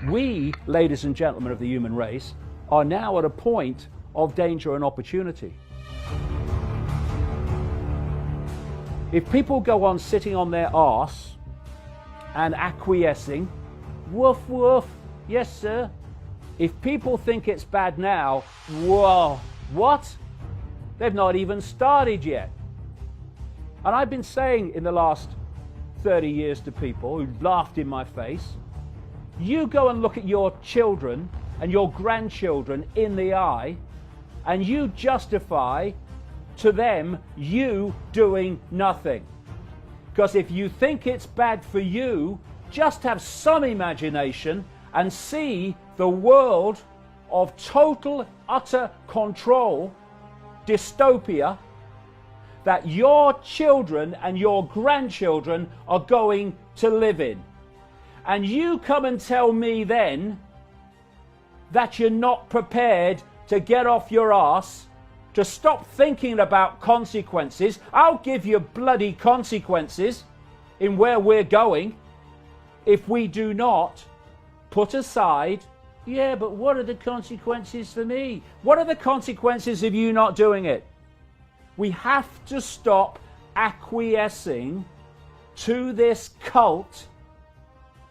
We, ladies and gentlemen of the human race, are now at a point of danger and opportunity. If people go on sitting on their arse and acquiescing, woof woof, yes sir. If people think it's bad now, whoa, what? They've not even started yet. And I've been saying in the last 30 years to people who laughed in my face, you go and look at your children and your grandchildren in the eye and you justify to them you doing nothing. Because if you think it's bad for you, just have some imagination and see the world of total, utter control, dystopia, that your children and your grandchildren are going to live in. And you come and tell me then that you're not prepared to get off your arse, to stop thinking about consequences. I'll give you bloody consequences in where we're going if we do not put aside, yeah, but what are the consequences for me? What are the consequences of you not doing it? We have to stop acquiescing to this cult.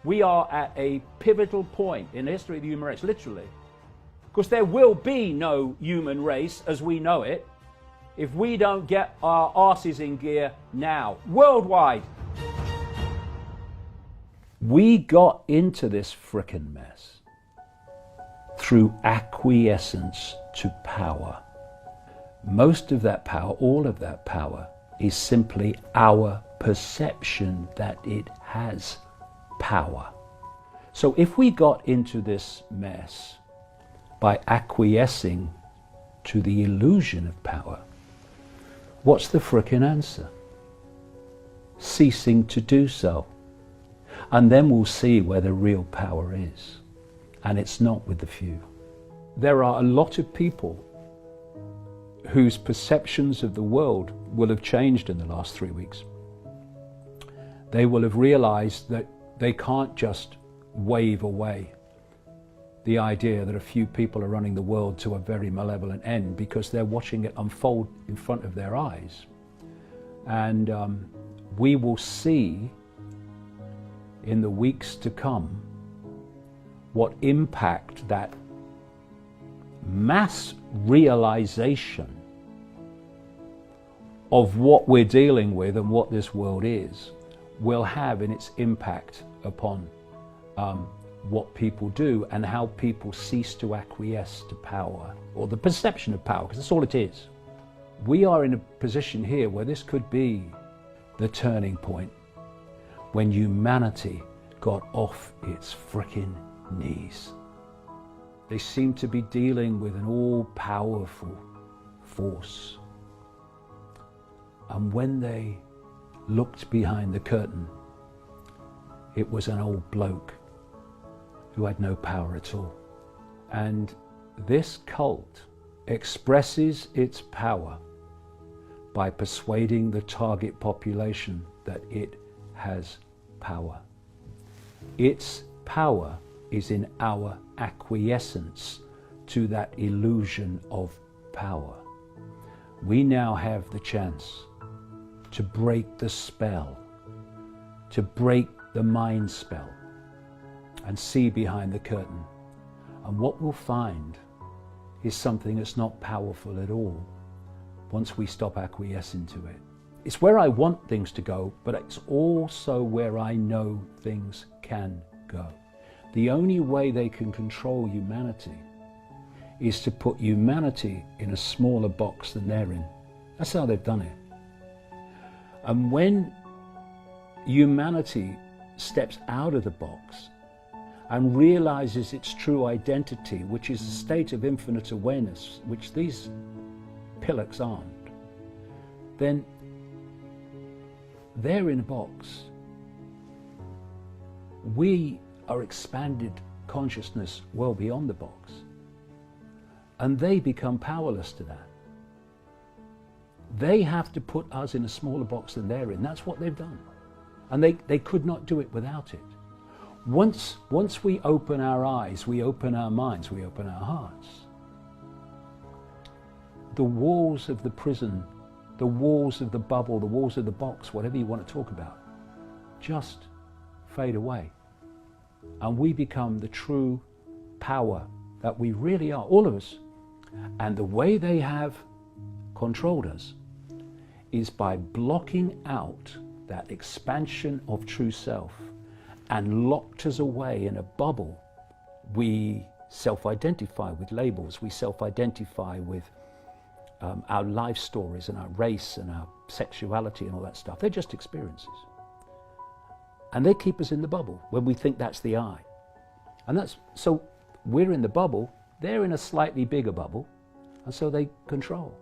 We are at a pivotal point in the history of the human race, literally. Because there will be no human race as we know it if we don't get our arses in gear now, worldwide. We got into this frickin' mess through acquiescence to power. Most of that power, all of that power, is simply our perception that it has power. So if we got into this mess by acquiescing to the illusion of power, what's the frickin' answer? Ceasing to do so. And then we'll see where the real power is. And it's not with the few. There are a lot of people whose perceptions of the world will have changed in the last 3 weeks. They will have realized that they can't just wave away the idea that a few people are running the world to a very malevolent end, because they're watching it unfold in front of their eyes. And we will see in the weeks to come what impact that mass realization of what we're dealing with and what this world is will have in its impact upon what people do and how people cease to acquiesce to power, or the perception of power, because that's all it is. We are in a position here where this could be the turning point, when humanity got off its frickin' knees. They seem to be dealing with an all-powerful force. And when they looked behind the curtain, it was an old bloke who had no power at all. And this cult expresses its power by persuading the target population that it has power. Its power is in our acquiescence to that illusion of power. We now have the chance to break the spell, to break the mind spell, and see behind the curtain. And what we'll find is something that's not powerful at all once we stop acquiescing to it. It's where I want things to go, but it's also where I know things can go. The only way they can control humanity is to put humanity in a smaller box than they're in. That's how they've done it. And when humanity steps out of the box and realizes its true identity, which is a state of infinite awareness, which these pillocks aren't, then they're in a box. We are expanded consciousness well beyond the box. And they become powerless to that. They have to put us in a smaller box than they're in. That's what they've done. And they could not do it without it. Once we open our eyes, we open our minds, we open our hearts, the walls of the prison, the walls of the bubble, the walls of the box, whatever you want to talk about, just fade away. And we become the true power that we really are, all of us. And the way they have controlled us is by blocking out that expansion of true self and locked us away in a bubble. We self-identify with labels, we self-identify with our life stories and our race and our sexuality and all that stuff. They're just experiences. And they keep us in the bubble when we think that's the I. And so we're in the bubble, they're in a slightly bigger bubble, and so they control.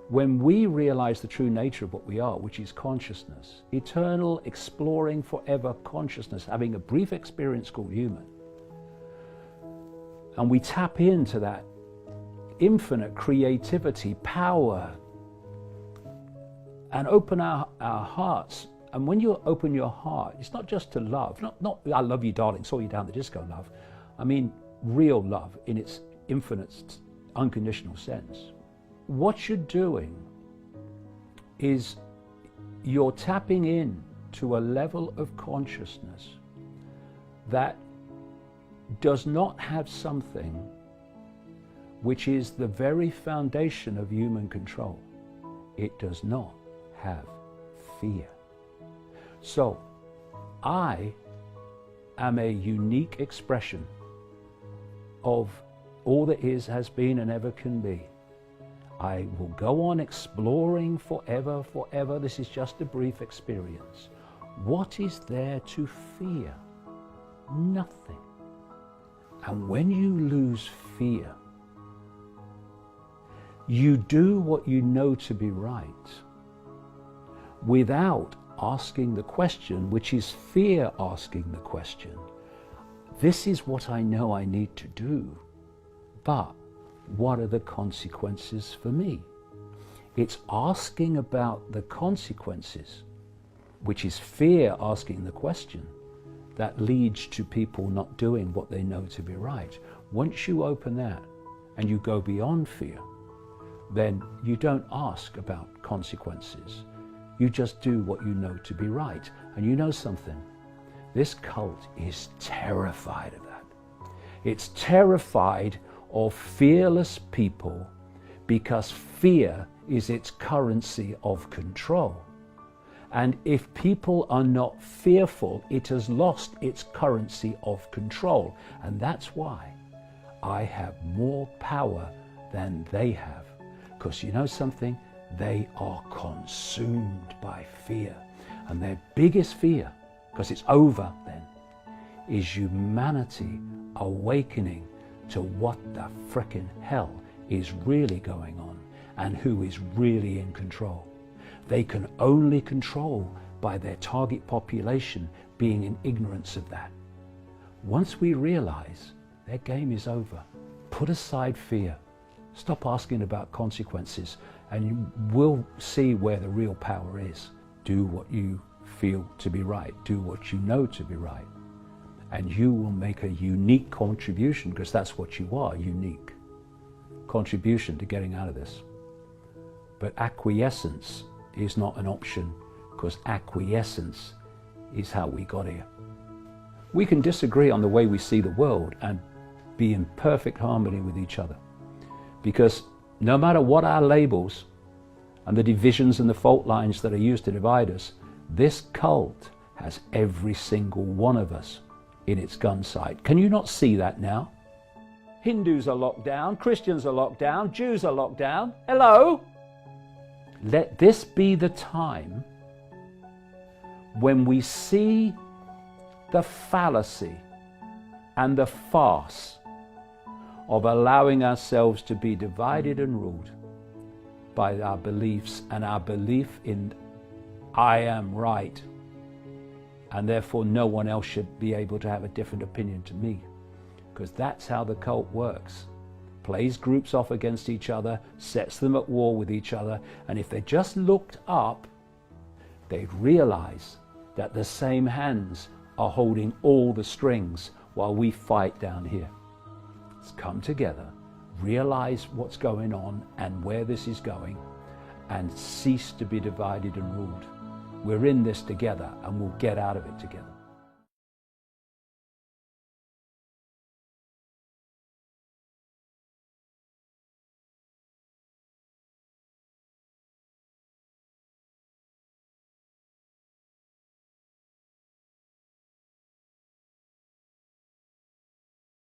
When we realize the true nature of what we are, which is consciousness, eternal, exploring, forever consciousness, having a brief experience called human, and we tap into that infinite creativity, power, and open our hearts. And when you open your heart, it's not just to love, not I love you darling, saw you down the disco love. I mean real love in its infinite, unconditional sense. What you're doing is you're tapping in to a level of consciousness that does not have something which is the very foundation of human control. It does not have fear. So, I am a unique expression of all that is, has been, and ever can be. I will go on exploring forever, forever. This is just a brief experience. What is there to fear? Nothing. And when you lose fear, you do what you know to be right without asking the question, which is fear asking the question. This is what I know I need to do, but what are the consequences for me? It's asking about the consequences, which is fear asking the question, that leads to people not doing what they know to be right. Once you open that and you go beyond fear, then you don't ask about consequences. You just do what you know to be right. And you know something? This cult is terrified of that. It's terrified of fearless people because fear is its currency of control. And if people are not fearful, it has lost its currency of control. And that's why I have more power than they have. Because you know something? They are consumed by fear. And their biggest fear, because it's over then, is humanity awakening to what the frickin' hell is really going on and who is really in control. They can only control by their target population being in ignorance of that. Once we realize their game is over, put aside fear, stop asking about consequences, and you will see where the real power is. Do what you feel to be right. Do what you know to be right. And you will make a unique contribution, because that's what you are, unique contribution to getting out of this. But acquiescence is not an option, because acquiescence is how we got here. We can disagree on the way we see the world and be in perfect harmony with each other. Because no matter what our labels and the divisions and the fault lines that are used to divide us, this cult has every single one of us in its gun sight. Can you not see that now? Hindus are locked down, Christians are locked down, Jews are locked down. Hello? Let this be the time when we see the fallacy and the farce of allowing ourselves to be divided and ruled by our beliefs and our belief in I am right, and therefore no one else should be able to have a different opinion to me, because that's how the cult works. Plays groups off against each other, sets them at war with each other, and if they just looked up, they'd realize that the same hands are holding all the strings while we fight down here. Let's come together, realize what's going on and where this is going, and cease to be divided and ruled. We're in this together and we'll get out of it together.